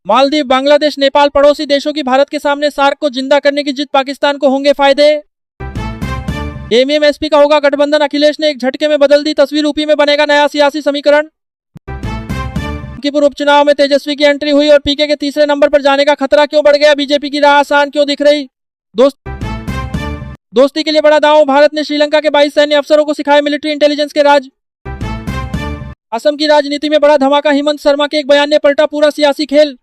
मालदीव, बांग्लादेश, नेपाल पड़ोसी देशों की भारत के सामने सार्क को जिंदा करने की जिद, पाकिस्तान को होंगे फायदे। एमएमएसपी का होगा गठबंधन, अखिलेश ने एक झटके में बदल दी तस्वीर, यूपी में बनेगा नया सियासी समीकरण। लखीमपुर उपचुनाव में तेजस्वी की एंट्री हुई और पीके के तीसरे नंबर पर जाने का खतरा क्यों बढ़ गया, बीजेपी की राह आसान क्यों दिख रही। दोस्ती के लिए बड़ा दांव, भारत ने श्रीलंका के 22 सैन्य अफसरों को सिखाए मिलिट्री इंटेलिजेंस के राज। असम की राजनीति में बड़ा धमाका, हेमंत शर्मा के एक बयान ने पलटा पूरा सियासी खेल।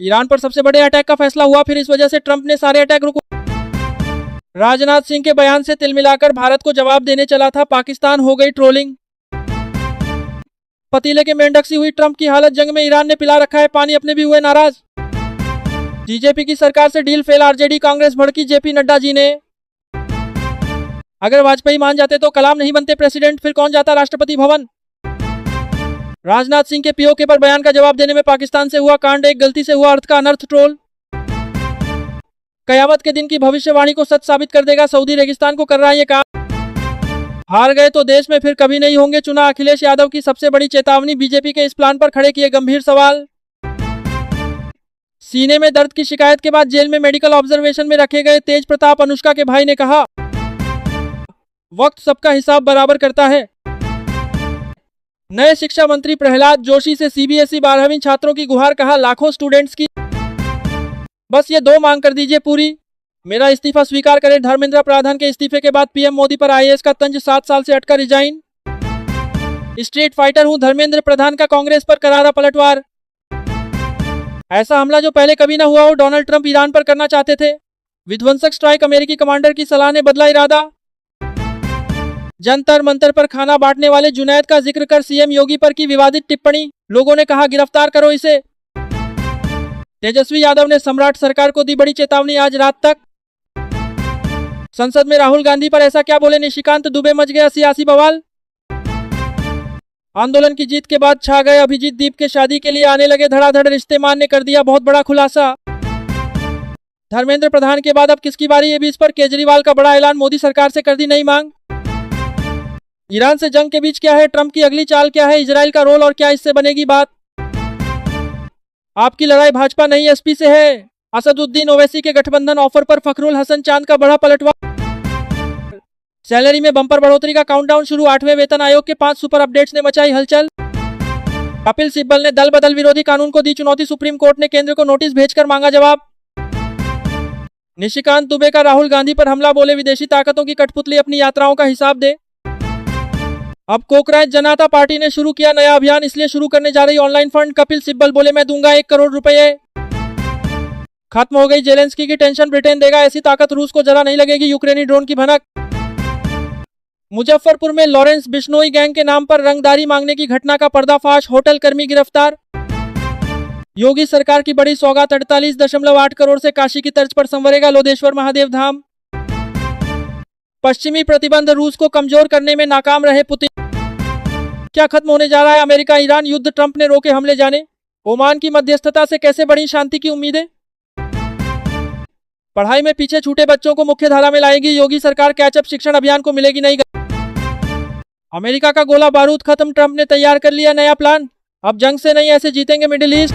ईरान पर सबसे बड़े अटैक का फैसला हुआ, फिर इस वजह से ट्रंप ने सारे अटैक रुको। राजनाथ सिंह के बयान से तिल मिलाकर भारत को जवाब देने चला था पाकिस्तान, हो गई ट्रोलिंग। पतीले के मेंढक सी हुई ट्रंप की हालत, जंग में ईरान ने पिला रखा है पानी, अपने भी हुए नाराज। बीजेपी की सरकार से डील फेल, आरजेडी कांग्रेस भड़की, जेपी नड्डा जी ने। अगर वाजपेयी मान जाते तो कलाम नहीं बनते प्रेसिडेंट, फिर कौन जाता राष्ट्रपति भवन। राजनाथ सिंह के पीओके पर बयान का जवाब देने में पाकिस्तान से हुआ कांड, एक गलती से हुआ अर्थ का अनर्थ ट्रोल। कयामत के दिन की भविष्यवाणी को सच साबित कर देगा, सऊदी रेगिस्तान को कर रहा है ये काम। हार गए तो देश में फिर कभी नहीं होंगे चुना, अखिलेश यादव की सबसे बड़ी चेतावनी, बीजेपी के इस प्लान पर खड़े किए गंभीर सवाल। सीने में दर्द की शिकायत के बाद जेल में मेडिकल ऑब्जर्वेशन में रखे गए तेज प्रताप, अनुष्का के भाई ने कहा वक्त सबका हिसाब बराबर करता है। नए शिक्षा मंत्री प्रहलाद जोशी से सीबीएसई 12वीं छात्रों की गुहार, कहा लाखों स्टूडेंट्स की बस ये 2 मांग कर दीजिए पूरी, मेरा इस्तीफा स्वीकार करें। धर्मेंद्र प्रधान के इस्तीफे के बाद पीएम मोदी पर आईएएस का तंज, 7 साल से अटका रिजाइन। स्ट्रीट फाइटर हूं धर्मेंद्र प्रधान का कांग्रेस पर करारा पलटवार। ऐसा हमला जो पहले कभी ना हुआ हो, डोनाल्ड ट्रंप ईरान पर करना चाहते थे। विध्वंसक स्ट्राइक, अमेरिकी कमांडर की सलाह ने बदला इरादा। जंतर मंतर पर खाना बांटने वाले जुनैद का जिक्र कर सीएम योगी पर की विवादित टिप्पणी, लोगों ने कहा गिरफ्तार करो इसे। तेजस्वी यादव ने सम्राट सरकार को दी बड़ी चेतावनी, आज रात तक। संसद में राहुल गांधी पर ऐसा क्या बोले निशिकांत दुबे, मच गया सियासी बवाल। आंदोलन की जीत के बाद छा गए अभिजीत, दीप के शादी के लिए आने लगे धड़ाधड़, रिश्ते मान ने कर दिया बहुत बड़ा खुलासा। धर्मेंद्र प्रधान के बाद अब किसकी बारी, ये भी इस पर केजरीवाल का बड़ा ऐलान, मोदी सरकार से कर दी नई मांग। ईरान से जंग के बीच क्या है ट्रंप की अगली चाल, क्या है इजराइल का रोल और क्या इससे बनेगी बात। आपकी लड़ाई भाजपा नहीं एसपी से है, असदुद्दीन ओवैसी के गठबंधन ऑफर पर फखरुल हसन चांद का बड़ा पलटवार। सैलरी में बंपर बढ़ोतरी का काउंटडाउन शुरू, 8वें वेतन आयोग के 5 सुपर अपडेट्स ने मचाई हलचल। कपिल सिब्बल ने दल बदल विरोधी कानून को दी चुनौती, सुप्रीम कोर्ट ने केंद्र को नोटिस भेजकर मांगा जवाब। निशिकांत दुबे का राहुल गांधी पर हमला, बोले विदेशी ताकतों की कठपुतली अपनी यात्राओं का हिसाब दे। अब कोकराझ जनता पार्टी ने शुरू किया नया अभियान, इसलिए शुरू करने जा रही ऑनलाइन फंड, कपिल सिब्बल बोले मैं दूंगा 1 करोड़ रुपए। खत्म हो गई जेलेंस्की की टेंशन, ब्रिटेन देगा ऐसी ताकत रूस को जरा नहीं लगेगी यूक्रेनी ड्रोन की भनक। मुजफ्फरपुर में लॉरेंस बिश्नोई गैंग के नाम पर रंगदारी मांगने की घटना का पर्दाफाश, होटल कर्मी गिरफ्तार। योगी सरकार की बड़ी सौगात, 48.8 करोड़ से काशी की तर्ज पर संवरेगा लोधेश्वर महादेव धाम। पश्चिमी प्रतिबंध, रूस को कमजोर करने में नाकाम रहे पुतिन। क्या खत्म होने जा रहा है अमेरिका ईरान युद्ध, ट्रंप ने रोके हमले जाने। ओमान की मध्यस्थता से कैसे बढ़ी शांति की उम्मीदें। पढ़ाई में पीछे छूटे बच्चों को मुख्य धारा में लाएगी योगी सरकार, कैचअप शिक्षण अभियान को मिलेगी नई। अमेरिका का गोला बारूद खत्म, ट्रंप ने तैयार कर लिया नया प्लान, अब जंग से नहीं ऐसे जीतेंगे मिडिल ईस्ट।